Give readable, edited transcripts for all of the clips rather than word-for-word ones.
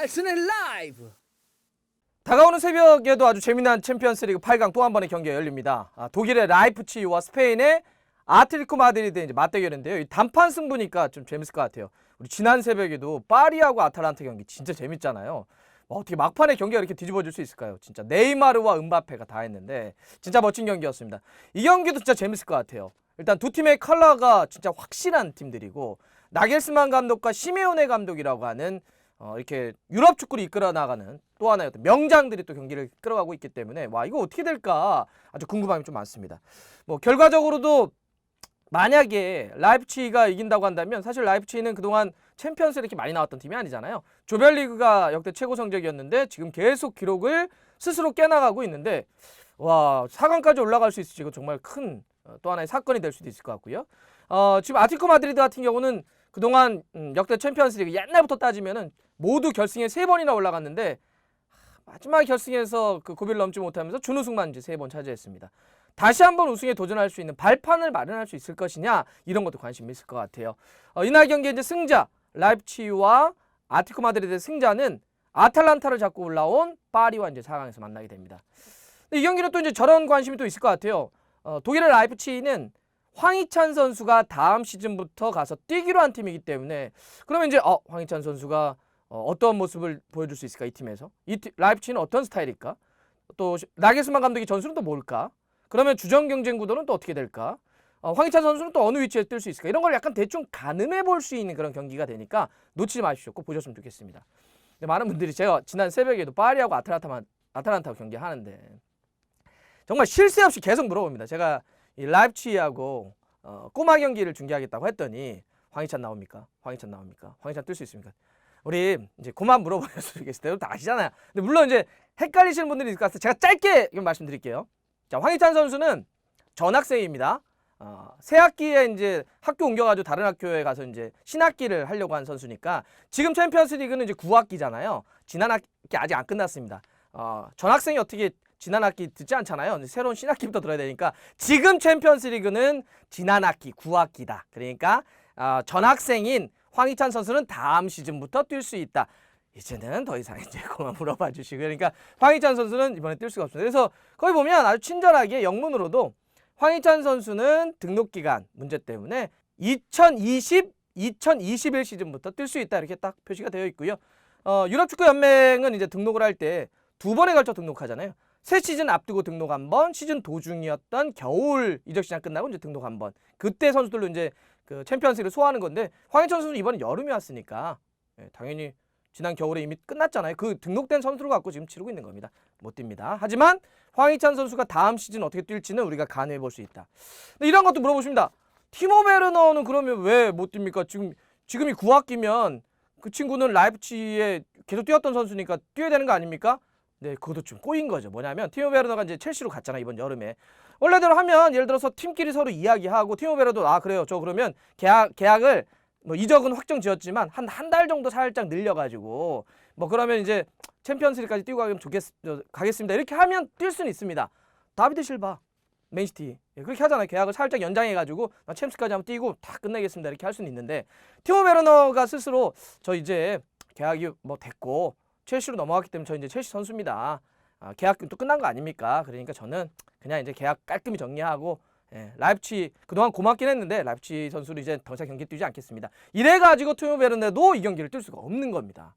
달순의 라이브. 다가오는 새벽에도 아주 재미난 챔피언스리그 8강 또 한 번의 경기가 열립니다. 독일의 라이프치히와 스페인의 아틀레티코 마드리드 이제 맞대결인데요. 이 단판 승부니까 좀 재밌을 것 같아요. 우리 지난 새벽에도 파리하고 아탈란타 경기 진짜 재밌잖아요. 어떻게 막판에 경기가 이렇게 뒤집어질 수 있을까요? 진짜 네이마르와 음바페가 다 했는데 진짜 멋진 경기였습니다. 이 경기도 진짜 재밌을 것 같아요. 일단 두 팀의 컬러가 진짜 확실한 팀들이고 나겔스만 감독과 시메오네 감독이라고 하는 이렇게 유럽 축구를 이끌어 나가는 또 하나의 어떤 명장들이 또 경기를 끌어가고 있기 때문에 와 이거 어떻게 될까 아주 궁금함이 좀 많습니다. 뭐 결과적으로도 만약에 라이프치히가 이긴다고 한다면 사실 라이프치히는 그동안 챔피언스 이렇게 많이 나왔던 팀이 아니잖아요. 조별리그가 역대 최고 성적이었는데 지금 계속 기록을 스스로 깨나가고 있는데 와 4강까지 올라갈 수 있을지 이거 정말 큰 또 하나의 사건이 될 수도 있을 것 같고요. 지금 아틀레티코 마드리드 같은 경우는 그동안 역대 챔피언스리그 옛날부터 따지면은 모두 결승에 3번이나 올라갔는데 마지막 결승에서 그 고비를 넘지 못하면서 준우승만 이제 3번 차지했습니다. 다시 한번 우승에 도전할 수 있는 발판을 마련할 수 있을 것이냐 이런 것도 관심이 있을 것 같아요. 이날 경기 이제 승자 라이프치히와 아틀레티코 마드리드의 승자는 아탈란타를 잡고 올라온 파리와 이제 4강에서 만나게 됩니다. 이 경기는 또 이제 저런 관심이 또 있을 것 같아요. 독일의 라이프치히는 황희찬 선수가 다음 시즌부터 가서 뛰기로 한 팀이기 때문에 그러면 이제 황희찬 선수가 어떤 모습을 보여줄 수 있을까 이 팀에서 라이프치히는 어떤 스타일일까 또 나겔스만 감독의 전술은 또 뭘까 그러면 주전 경쟁 구도는 또 어떻게 될까 황희찬 선수는 또 어느 위치에 뛸 수 있을까 이런 걸 약간 대충 가늠해 볼 수 있는 그런 경기가 되니까 놓치지 마십시오. 꼭 보셨으면 좋겠습니다. 근데 많은 분들이 제가 지난 새벽에도 파리하고 아탈란타 경기하는데 정말 쉴 새 없이 계속 물어봅니다. 제가 이 라이프치히하고 꼬마 경기를 중계하겠다고 했더니 황희찬 나옵니까? 황희찬 나옵니까? 황희찬 뛸 수 있습니까? 우리 이제 그만 물어보셨으면 좋겠어요. 다 아시잖아요. 근데 물론 이제 헷갈리시는 분들이 있을 것 같아서 제가 짧게 말씀드릴게요. 자, 황희찬 선수는 전학생입니다. 새 학기에 이제 학교 옮겨가지고 다른 학교에 가서 이제 신학기를 하려고 한 선수니까 지금 챔피언스리그는 이제 9학기잖아요. 지난 학기 아직 안 끝났습니다. 전학생이 어떻게 지난 학기 듣지 않잖아요. 새로운 신학기부터 들어야 되니까 지금 챔피언스리그는 지난 학기 9학기다. 그러니까 전학생인 황희찬 선수는 다음 시즌부터 뛸 수 있다. 이제는 더 이상 이제 그만 물어봐 주시고 그러니까 황희찬 선수는 이번에 뛸 수가 없습니다. 그래서 거기 보면 아주 친절하게 영문으로도 황희찬 선수는 등록 기간 문제 때문에 2020-2021 시즌부터 뛸 수 있다 이렇게 딱 표시가 되어 있고요. 유럽 축구 연맹은 이제 등록을 할 때 2번에 걸쳐 등록하잖아요. 새 시즌 앞두고 등록 한 번, 시즌 도중이었던 겨울 이적 시장 끝나고 이제 등록 한 번. 그때 선수들로 이제 그 챔피언스를 소화하는 건데 황희찬 선수는 이번에 여름에 왔으니까 당연히 지난 겨울에 이미 끝났잖아요. 그 등록된 선수를 갖고 지금 치르고 있는 겁니다. 못 뜁니다. 하지만 황희찬 선수가 다음 시즌 어떻게 뛸지는 우리가 가늠해 볼 수 있다. 이런 것도 물어보십니다. 티모 베르너는 그러면 왜 못 뜁니까? 지금이 9학기면 그 친구는 라이프치히에 계속 뛰었던 선수니까 뛰어야 되는 거 아닙니까? 네, 그것도 좀 꼬인 거죠. 뭐냐면 티모 베르너가 이제 첼시로 갔잖아 이번 여름에. 원래대로 하면 예를 들어서 팀끼리 서로 이야기하고 티모 베르너도 그래요. 저 그러면 계약을 뭐 이적은 확정 지었지만 한 달 정도 살짝 늘려가지고 뭐 그러면 이제 챔피언스리그까지 뛰고 가겠습니다. 이렇게 하면 뛸 수는 있습니다. 다비드 실바 맨시티 그렇게 하잖아요. 계약을 살짝 연장해가지고 나 챔스까지 한번 뛰고 다 끝내겠습니다. 이렇게 할 수는 있는데 티모 베르너가 스스로 저 이제 계약이 뭐 됐고 첼시로 넘어갔기 때문에 저 이제 첼시 선수입니다. 계약도 끝난 거 아닙니까? 그러니까 저는 그냥 이제 계약 깔끔히 정리하고 라이프치히 그동안 고맙긴 했는데 라이프치히 선수를 이제 더 이상 경기 뛰지 않겠습니다. 이래가지고 티모 베르너도 이 경기를 뛸 수가 없는 겁니다.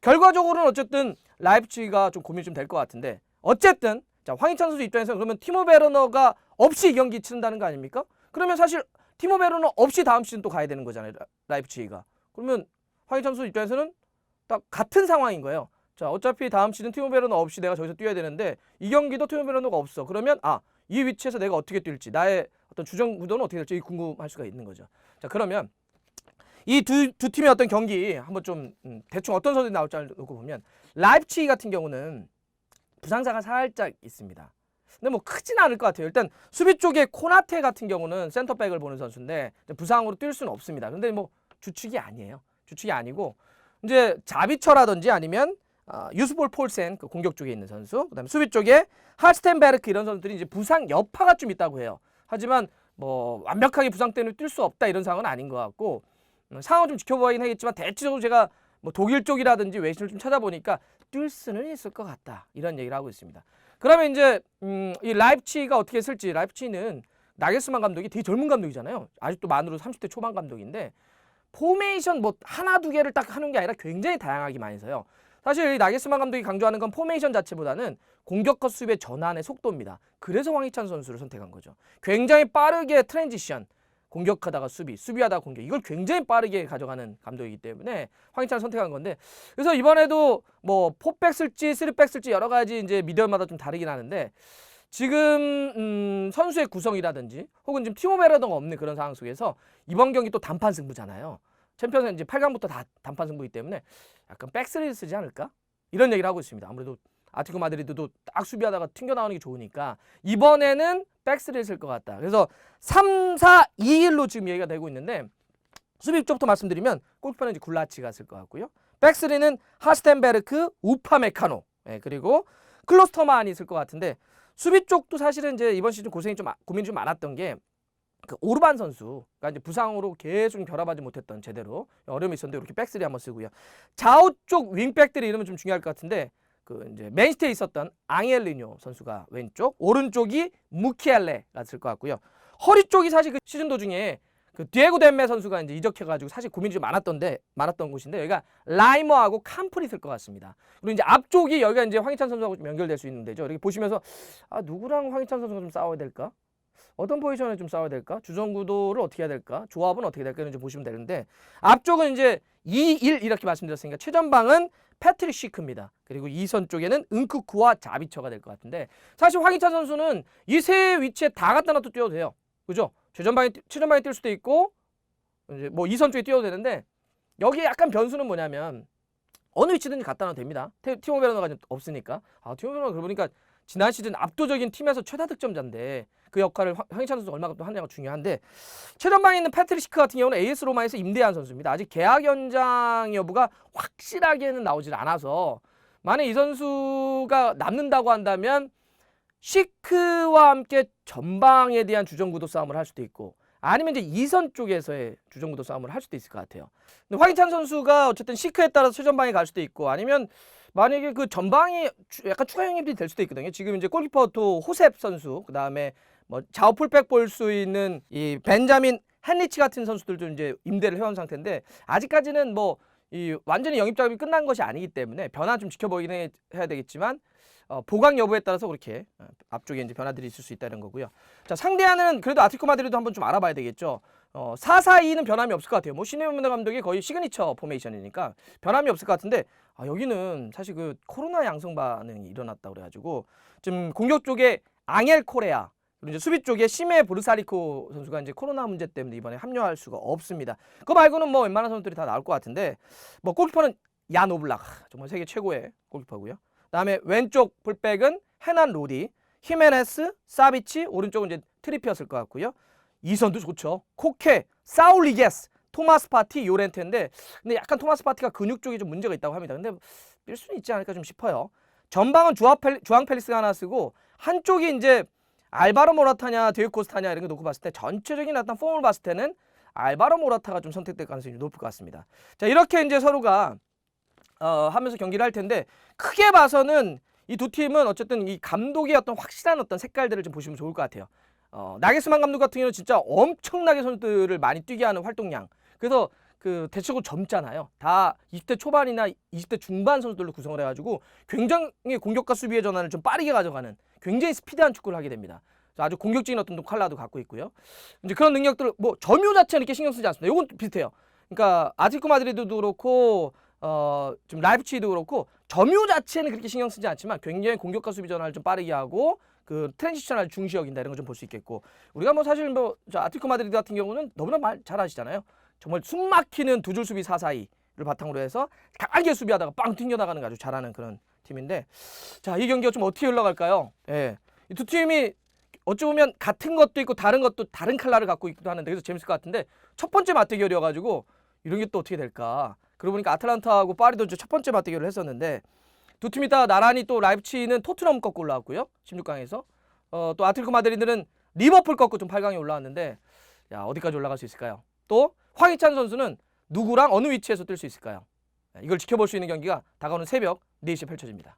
결과적으로는 어쨌든 라이프치히가 좀 고민이 좀 될 것 같은데 어쨌든 자 황희찬 선수 입장에서는 그러면 티모 베르너가 없이 이 경기 치른다는 거 아닙니까? 그러면 사실 티모 베르너 없이 다음 시즌 또 가야 되는 거잖아요. 라이프치히가. 그러면 황희찬 선수 입장에서는 딱 같은 상황인 거예요. 자 어차피 다음 시즌 티모 베르너 없이 내가 저기서 뛰어야 되는데 이 경기도 티모 베르너가 없어. 그러면 이 위치에서 내가 어떻게 뛸지 나의 어떤 주전 구도는 어떻게 될지 궁금할 수가 있는 거죠. 자 그러면 이 두 팀의 어떤 경기 한번 좀 대충 어떤 선수들이 나올지 놓고 보면 라이프치히 같은 경우는 부상자가 살짝 있습니다. 근데 뭐 크진 않을 것 같아요. 일단 수비 쪽에 코나테 같은 경우는 센터백을 보는 선수인데 부상으로 뛸 수는 없습니다. 근데 뭐 주축이 아니에요. 주축이 아니고 이제 자비처라든지 아니면 유스볼 폴센 그 공격 쪽에 있는 선수, 그다음에 수비 쪽에 할스텐베르크 이런 선수들이 이제 부상 여파가 좀 있다고 해요. 하지만 뭐 완벽하게 부상 때문에 뛸 수 없다 이런 상황은 아닌 것 같고 상황을 좀 지켜봐야긴 하겠지만 대체적으로 제가 뭐 독일 쪽이라든지 외신을 좀 찾아보니까 뛸 수는 있을 것 같다. 이런 얘기를 하고 있습니다. 그러면 이제 이 라이프치히가 어떻게 쓸지. 라이프치히는 나겔스만 감독이 되게 젊은 감독이잖아요. 아직도 만으로 30대 초반 감독인데 포메이션 뭐 하나 두 개를 딱 하는 게 아니라 굉장히 다양하게 많이 써요. 사실 이 나겔스만 감독이 강조하는 건 포메이션 자체보다는 공격과 수비의 전환의 속도입니다. 그래서 황희찬 선수를 선택한 거죠. 굉장히 빠르게 트랜지션, 공격하다가 수비, 수비하다가 공격, 이걸 굉장히 빠르게 가져가는 감독이기 때문에 황희찬을 선택한 건데, 그래서 이번에도 뭐 4백 쓸지 3백 쓸지 여러 가지 이제 미디어마다 좀 다르긴 하는데, 지금 선수의 구성이라든지 혹은 지금 팀워크라든가 없는 그런 상황 속에서 이번 경기 또 단판 승부잖아요. 챔피언스 이제 8강부터 다 단판 승부이기 때문에 약간 백스리를 쓰지 않을까? 이런 얘기를 하고 있습니다. 아무래도 아틀레티코 마드리드도 딱 수비하다가 튕겨 나오는 게 좋으니까 이번에는 백스리를 쓸 것 같다. 그래서 3-4-2-1로 지금 얘기가 되고 있는데, 수비 쪽부터 말씀드리면 골키퍼는 이제 굴라치가 쓸 것 같고요. 백스리는 하스텐베르크, 우파메카노, 그리고 클로스터만이 있을 것 같은데, 수비 쪽도 사실은 이제 이번 시즌 고민이 좀 많았던 게 그 오르반 선수가 이제 부상으로 계속 결합하지 못했던, 제대로 어려움이 있었는데 이렇게 백스리 한번 쓰고요. 좌우 쪽 윙백들이 이러면 좀 중요할 것 같은데, 그 이제 맨시티에 있었던 앙헬리뇨 선수가 왼쪽, 오른쪽이 무키엘레가 쓸 것 같고요. 허리 쪽이 사실 그 시즌 도중에 그 디에고 덴메 선수가 이제 이적해가지고 사실 고민이 좀 많았던 곳인데, 여기가 라이머하고 캄프리 쓸 것 같습니다. 그리고 이제 앞쪽이 여기가 이제 황희찬 선수하고 좀 연결될 수 있는 데죠. 이렇게 보시면서 누구랑 황희찬 선수가 좀 싸워야 될까? 어떤 포지션에 좀 싸워야 될까? 주전 구도를 어떻게 해야 될까? 조합은 어떻게 될까? 이런 보시면 되는데, 앞쪽은 이제 2-1 이렇게 말씀드렸으니까 최전방은 패트릭 시크입니다. 그리고 2선 쪽에는 은쿠쿠와 자비처가 될 것 같은데, 사실 황희찬 선수는 이 세 위치에 다 갖다 놔도 뛰어도 돼요. 그죠? 최전방에 뛸 수도 있고 이제 뭐 2선 쪽에 뛰어도 되는데, 여기 약간 변수는 뭐냐면 어느 위치든지 갖다 놔도 됩니다. 티모 베르너가 없으니까. 티모 베르너가 그러고 보니까 지난 시즌 압도적인 팀에서 최다 득점자인데 그 역할을 황희찬 선수가 얼마큼 하느냐가 중요한데, 최전방에 있는 패트릭 시크 같은 경우는 AS 로마에서 임대한 선수입니다. 아직 계약 연장 여부가 확실하게는 나오질 않아서, 만약 이 선수가 남는다고 한다면 시크와 함께 전방에 대한 주전구도 싸움을 할 수도 있고, 아니면 이제 2선 쪽에서의 주전구도 싸움을 할 수도 있을 것 같아요. 근데 황희찬 선수가 어쨌든 시크에 따라서 최전방에 갈 수도 있고, 아니면 만약에 그 전방이 약간 추가 영입이 될 수도 있거든요. 지금 이제 골키퍼 또 호셉 선수, 그 다음에 뭐 좌우 풀백 볼 수 있는 이 벤자민 헨리치 같은 선수들도 이제 임대를 해온 상태인데, 아직까지는 뭐 이 완전히 영입 작업이 끝난 것이 아니기 때문에 변화 좀 지켜보긴 해야 되겠지만, 보강 여부에 따라서 그렇게 앞쪽에 이제 변화들이 있을 수 있다는 거고요. 자, 상대하는 그래도 아틀레티코 마드리드도 한번 좀 알아봐야 되겠죠. 4-4-2는 변함이 없을 것 같아요. 뭐 시메오네 감독이 거의 시그니처 포메이션이니까 변함이 없을 것 같은데, 여기는 사실 그 코로나 양성 반응이 일어났다 그래가지고 지금 공격 쪽에 앙헬 코레아, 그리고 이제 수비 쪽에 시메 보르사리코 선수가 이제 코로나 문제 때문에 이번에 합류할 수가 없습니다. 그거 말고는 뭐 웬만한 선수들이 다 나올 것 같은데, 뭐 골키퍼는 얀 오블락, 정말 세계 최고의 골키퍼고요. 그다음에 왼쪽 풀백은 헤난 로디, 히메네스, 사비치, 오른쪽은 이제 트리피였을 것 같고요. 이선도 좋죠. 코케, 사울리게스, 토마스 파티, 요렌테인데, 근데 약간 토마스 파티가 근육 쪽이 좀 문제가 있다고 합니다. 근데 뛸 수는 있지 않을까 좀 싶어요. 전방은 주앙 펠리스가 하나 쓰고, 한쪽이 이제 알바로 모라타냐 디에고 코스타냐 이런 거 놓고 봤을 때 전체적인 어떤 폼을 봤을 때는 알바로 모라타가 좀 선택될 가능성이 높을 것 같습니다. 자, 이렇게 이제 서로가 하면서 경기를 할 텐데, 크게 봐서는 이 두 팀은 어쨌든 이 감독의 어떤 확실한 어떤 색깔들을 좀 보시면 좋을 것 같아요. 나겔스만 감독 같은 경우는 진짜 엄청나게 선수들을 많이 뛰게 하는 활동량. 그래서 그 대체적으로 젊잖아요. 다 20대 초반이나 20대 중반 선수들로 구성을 해가지고 굉장히 공격과 수비의 전환을 좀 빠르게 가져가는 굉장히 스피디한 축구를 하게 됩니다. 아주 공격적인 어떤 칼라도 갖고 있고요. 이제 그런 능력들을 뭐 점유 자체는 이렇게 신경 쓰지 않습니다. 이건 비슷해요. 그러니까 아틀레티코 마드리드도 그렇고 지금 라이프치히도 그렇고 점유 자체는 그렇게 신경 쓰지 않지만 굉장히 공격과 수비 전환을 좀 빠르게 하고 그 트랜지션을 중시 여긴다, 이런 걸 좀 볼 수 있겠고, 우리가 뭐 사실 뭐 아틀레티코 마드리드 같은 경우는 너무나 잘 아시잖아요. 정말 숨 막히는 두 줄 수비 4-4-2를 바탕으로 해서 강하게 수비하다가 빵 튕겨나가는 거 아주 잘하는 그런 팀인데, 자, 이 경기가 좀 어떻게 흘러갈까요? 예, 이 두 팀이 어찌 보면 같은 것도 있고 다른 것도 다른 칼라를 갖고 있기도 하는데, 그래서 재밌을 것 같은데, 첫 번째 맞대결이어가지고 이런 게 또 어떻게 될까? 그러고 보니까 아틀란타하고 파리도 첫 번째 맞대결을 했었는데, 두 팀이 다 나란히 또 라이프치히는 토트넘 꺾고 올라왔고요. 16강에서. 또 아틀레티코 마드리드는 리버풀 꺾고 좀 8강에 올라왔는데, 야, 어디까지 올라갈 수 있을까요? 또 황희찬 선수는 누구랑 어느 위치에서 뛸 수 있을까요? 이걸 지켜볼 수 있는 경기가 다가오는 새벽 4시에 펼쳐집니다.